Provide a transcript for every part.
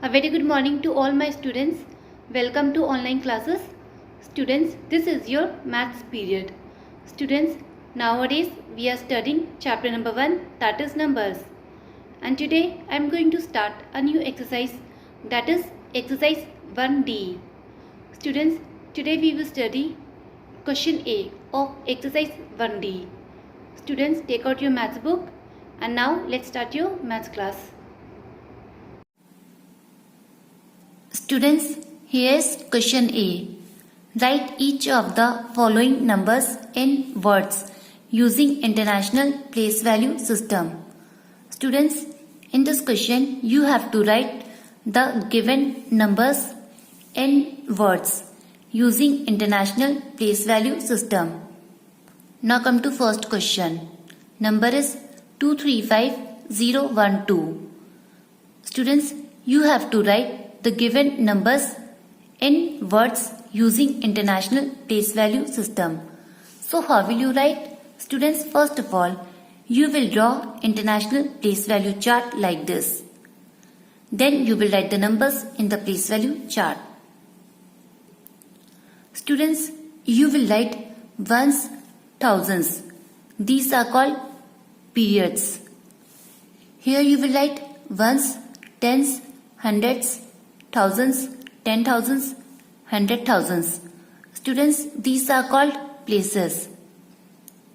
A very good morning to all my students. Welcome to online classes. Students, this is your maths period. Students, nowadays we are studying chapter number 1, that is numbers. And today I am going to start a new exercise, that is exercise 1D. Students, today we will study question A of exercise 1D. Students, take out your maths book and now let's start your maths class. Students, here is question A. Write each of the following numbers in words using International Place Value System. Students, in this question, you have to write the given numbers in words using International Place Value System. Now come to first question. Number is 235012. Students, you have to write the given numbers in words using International Place Value System. So how will you write? Students, first of all, you will draw International Place Value chart like this. Then you will write the numbers in the place value chart. Students, you will write ones, thousands. These are called periods. Here you will write ones, tens, hundreds, thousands, 10,000s, 100,000s. Students, these are called places.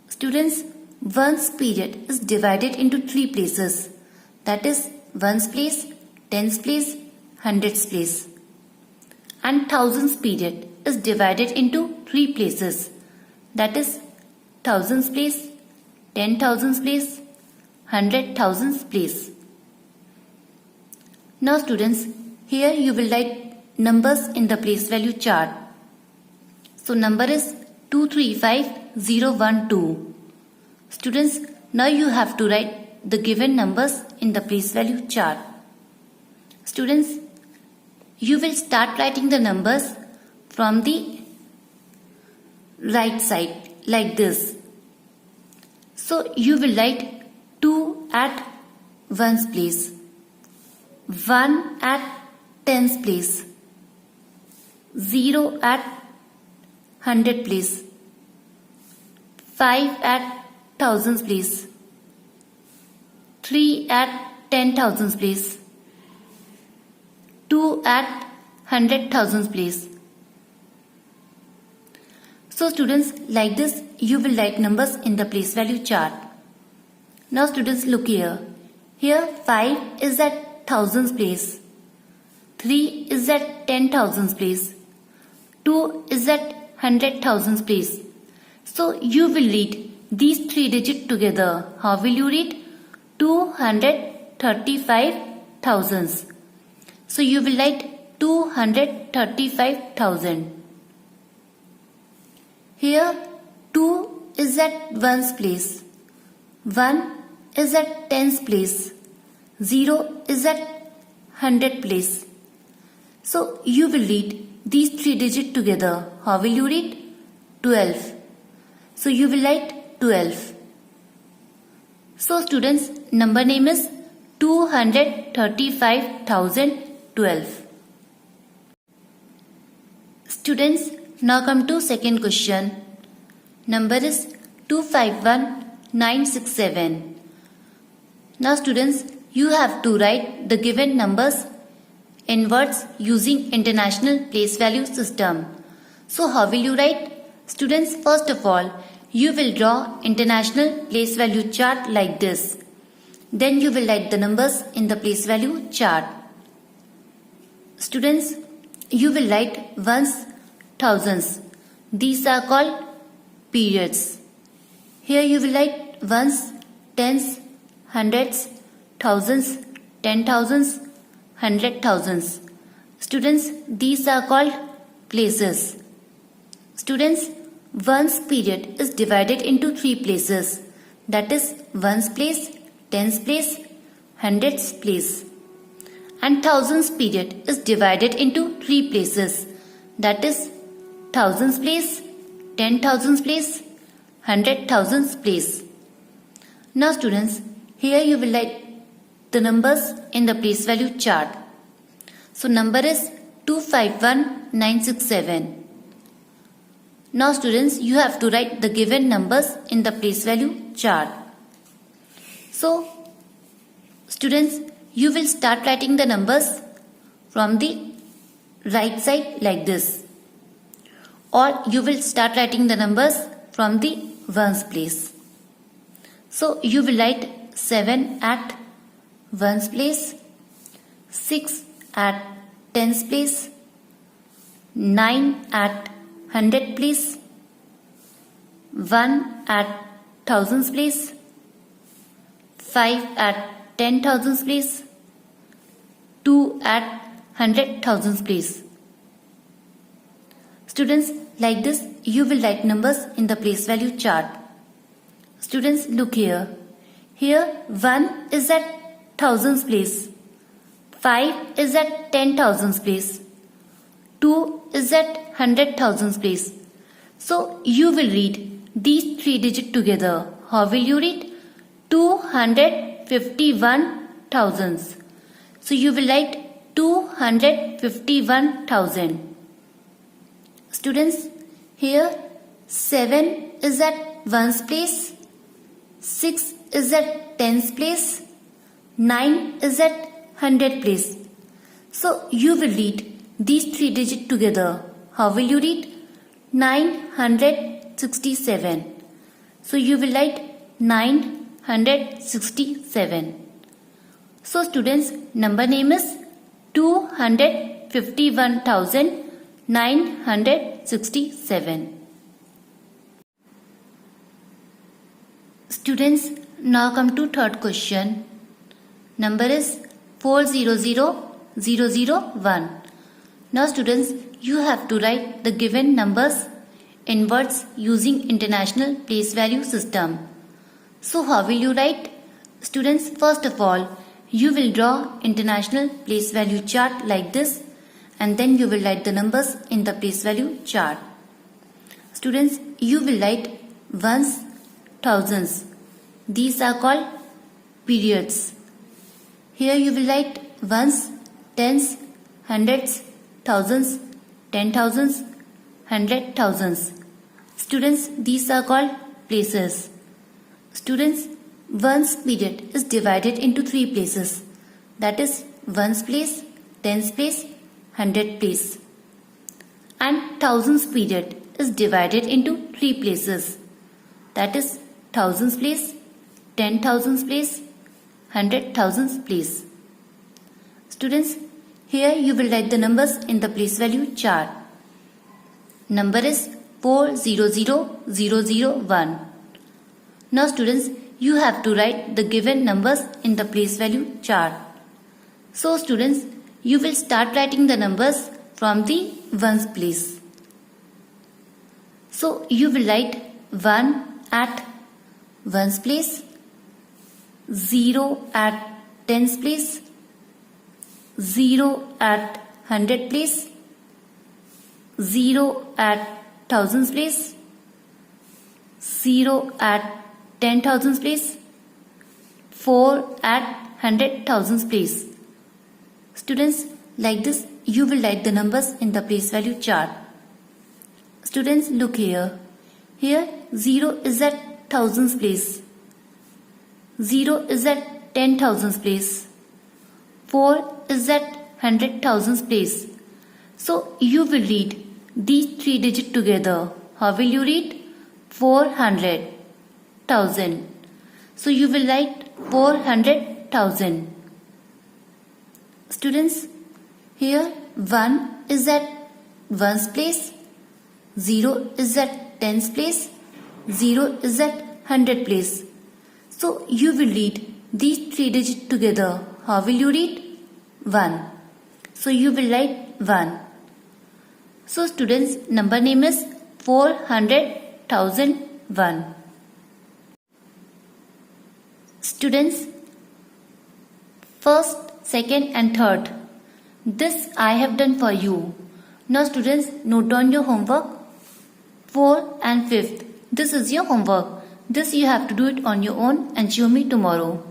Students, ones period is divided into three places. That is ones place, tens place, hundreds place. And thousands period is divided into three places. That is thousands place, 10,000s place, 100,000s place. Now students, here you will write numbers in the place value chart. So number is 235012. Students, now you have to write the given numbers in the place value chart. Students, you will start writing the numbers from the right side like this. So you will write 2 at ones place, 1 at tens place, 0 at 100 place, 5 at thousands place, 3 at 10,000s place, 2 at 100,000s place. So students, like this you will write numbers in the place value chart. Now students, look here. Here 5 is at thousands place, 3 is at 10,000s place, 2 is at 100,000s place. So you will read these three digits together. How will you read? 235,000s. So you will write 235,000. Here 2 is at ones place, 1 is at tens place, 0 is at 100 place. So you will read these three digits together. How will you read? 12. So you will write 12. So students, number name is 235,012. Students, now come to second question. Number is 251967. Now students, you have to write the given numbers in words using International Place Value System. So how will you write? Students, first of all, you will draw International Place Value chart like this. Then you will write the numbers in the place value chart. Students, you will write ones, thousands. These are called periods. Here you will write ones, tens, hundreds, thousands, 10,000s, 100,000s. Students, these are called places. Students, ones period is divided into three places. That is ones place, tens place, hundreds place. And thousands period is divided into three places. That is thousands place, 10,000s place, 100,000s place. Now students, here you will write the numbers in the place value chart. So number is 251967. Now students, you have to write the given numbers in the place value chart. So students, you will start writing the numbers from the right side like this, or you will start writing the numbers from the ones place. So you will write 7 at ones place, 6 at tens place, 9 at hundred place, 1 at thousands place, 5 at 10,000s place, 2 at 100,000s place. Students, like this you will write numbers in the place value chart. Students, look here. Here 1 is at thousands place, 5 is at 10,000s place, 2 is at 100,000s place. So you will read these 3 digits together. How will you read? 251,000. So you will write 251,000. Students, here 7 is at ones place, 6 is at tens place, 9 is at hundred place. So you will read these 3 digits together. How will you read? 967. So you will write 967. So students, number name is 251,967. Students, now come to third question. Number is 400001. Now students, you have to write the given numbers in words using International Place Value System. So how will you write? Students, first of all, you will draw International Place Value chart like this, and then you will write the numbers in the place value chart. Students, you will write ones, thousands. These are called periods. Here you will write ones, tens, hundreds, thousands, 10,000s, 100,000s. Students, these are called places. Students, ones period is divided into 3 places. That is ones place, tens place, hundred place. And thousands period is divided into 3 places. That is thousands place, 10,000s place, 100,000s place. Students, here you will write the numbers in the place value chart. Number is 400001. Now students, you have to write the given numbers in the place value chart. So students, you will start writing the numbers from the ones place. So you will write 1 at ones place, 0 at tens place, 0 at hundred place, 0 at thousands place, 0 at 10,000s place, 4 at 100,000s place. Students, like this you will write the numbers in the place value chart. Students, look here. Here 0 is at thousands place, 0 is at 10,000s place, 4 is at 100,000s place. So you will read these 3 digits together. How will you read? 400,000. So you will write 400,000. Students, here 1 is at ones place, 0 is at tens place, 0 is at hundred place. So you will read these 3 digits together. How will you read? 1. So you will write 1. So students, number name is 400,001. Students, first, second and third. This I have done for you. Now students, note down your homework. 4th and 5th. This is your homework. This you have to do it on your own and show me tomorrow.